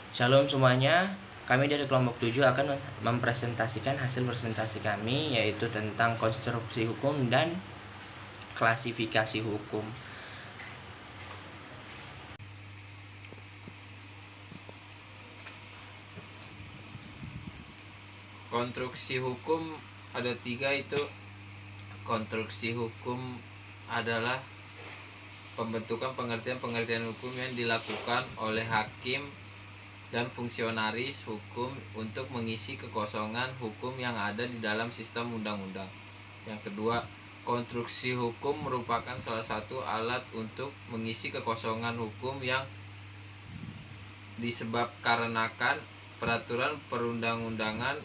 Shalom semuanya, kami dari kelompok 7 akan mempresentasikan hasil presentasi kami, yaitu tentang konstruksi hukum dan klasifikasi hukum. Konstruksi hukum ada 3, itu konstruksi hukum adalah pembentukan pengertian hukum yang dilakukan oleh hakim dan fungsionaris hukum untuk mengisi kekosongan hukum yang ada di dalam sistem undang-undang. Yang kedua, konstruksi hukum merupakan salah satu alat untuk mengisi kekosongan hukum yang disebabkarenakan peraturan perundang-undangan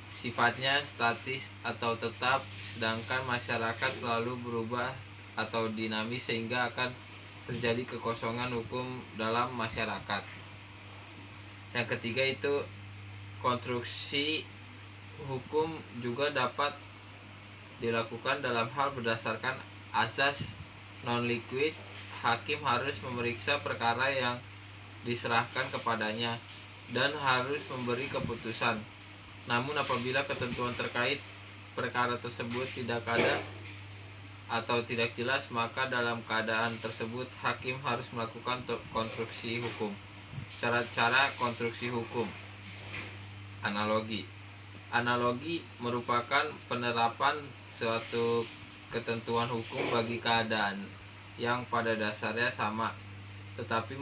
sifatnya statis atau tetap, sedangkan masyarakat selalu berubah atau dinamis sehingga akan terjadi kekosongan hukum dalam masyarakat. Yang ketiga itu konstruksi hukum juga dapat dilakukan dalam hal berdasarkan azas non-liquid. Hakim harus memeriksa perkara yang diserahkan kepadanya dan harus memberi keputusan. Namun apabila ketentuan terkait perkara tersebut tidak ada atau tidak jelas, maka dalam keadaan tersebut hakim harus melakukan konstruksi hukum. Cara-cara konstruksi hukum. Analogi merupakan penerapan suatu ketentuan hukum bagi keadaan yang pada dasarnya sama, tetapi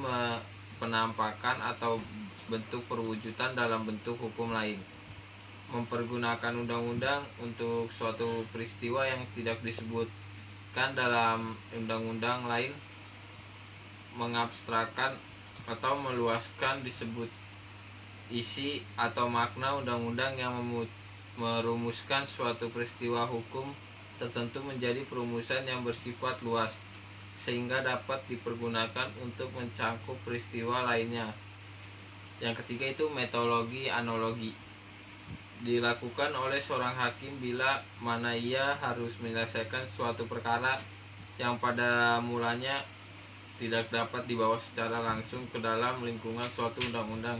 penampakan atau bentuk perwujudan dalam bentuk hukum lain. Mempergunakan undang-undang untuk suatu peristiwa yang tidak disebutkan dalam undang-undang lain, mengabstrakkan atau meluaskan disebut isi atau makna undang-undang yang merumuskan suatu peristiwa hukum tertentu menjadi perumusan yang bersifat luas sehingga dapat dipergunakan untuk mencangkup peristiwa lainnya. Yang ketiga itu metodologi analogi. Dilakukan oleh seorang hakim bila mana ia harus menyelesaikan suatu perkara yang pada mulanya tidak dapat dibawa secara langsung ke dalam lingkungan suatu undang-undang.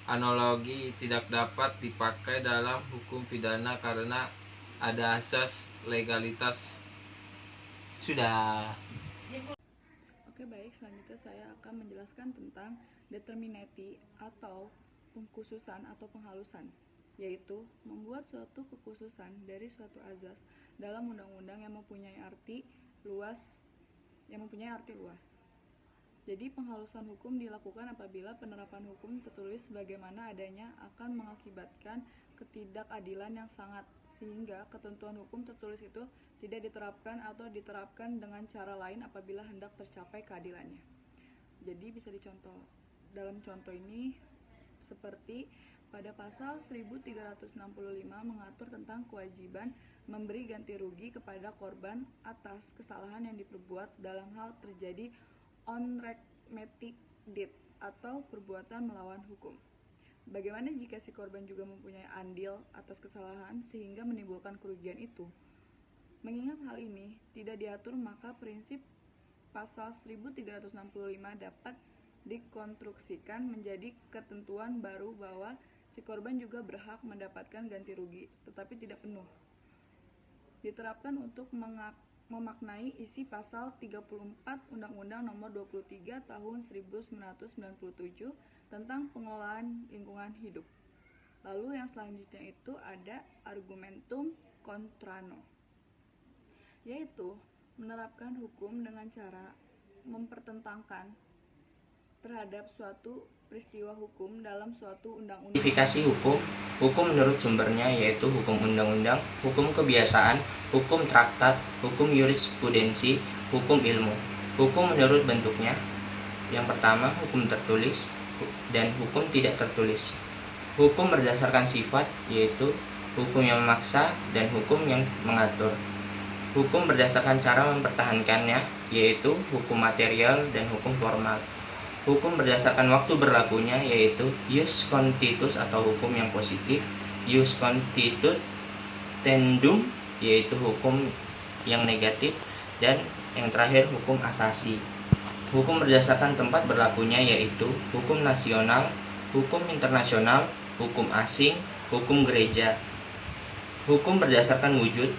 Analogi tidak dapat dipakai dalam hukum pidana karena ada asas legalitas. Sudah. Oke, baik, selanjutnya saya akan menjelaskan tentang determinati atau pengkhususan atau penghalusan, yaitu membuat suatu kekhususan dari suatu azas dalam undang-undang yang mempunyai arti luas. Jadi penghalusan hukum dilakukan apabila penerapan hukum tertulis sebagaimana adanya akan mengakibatkan ketidakadilan yang sangat, sehingga ketentuan hukum tertulis itu tidak diterapkan atau diterapkan dengan cara lain apabila hendak tercapai keadilannya. Jadi bisa dicontoh. Dalam contoh ini seperti pada pasal 1365 mengatur tentang kewajiban memberi ganti rugi kepada korban atas kesalahan yang diperbuat dalam hal terjadi unremitted deed atau perbuatan melawan hukum. Bagaimana jika si korban juga mempunyai andil atas kesalahan sehingga menimbulkan kerugian itu? Mengingat hal ini tidak diatur, maka prinsip pasal 1365 dapat dikonstruksikan menjadi ketentuan baru bahwa si korban juga berhak mendapatkan ganti rugi, tetapi tidak penuh. Diterapkan untuk memaknai isi pasal 34 Undang-Undang Nomor 23 Tahun 1997 tentang pengelolaan lingkungan hidup. Lalu yang selanjutnya itu ada argumentum contrano, yaitu menerapkan hukum dengan cara mempertentangkan terhadap suatu peristiwa hukum dalam suatu undang-undang. Klasifikasi hukum menurut sumbernya yaitu hukum undang-undang, hukum kebiasaan, hukum traktat, hukum jurisprudensi, hukum ilmu. Hukum menurut bentuknya, yang pertama hukum tertulis dan hukum tidak tertulis. Hukum berdasarkan sifat, yaitu hukum yang memaksa dan hukum yang mengatur. Hukum berdasarkan cara mempertahankannya, yaitu hukum material dan hukum formal. Hukum berdasarkan waktu berlakunya, yaitu ius constitutus atau hukum yang positif, ius constitutandum yaitu hukum yang negatif, dan yang terakhir hukum asasi. Hukum berdasarkan tempat berlakunya yaitu hukum nasional, hukum internasional, hukum asing, hukum gereja. Hukum berdasarkan wujud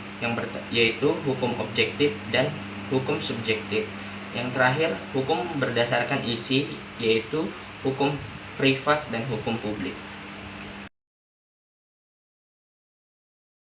yaitu hukum objektif dan hukum subjektif. Yang terakhir, hukum berdasarkan isi yaitu hukum privat dan hukum publik.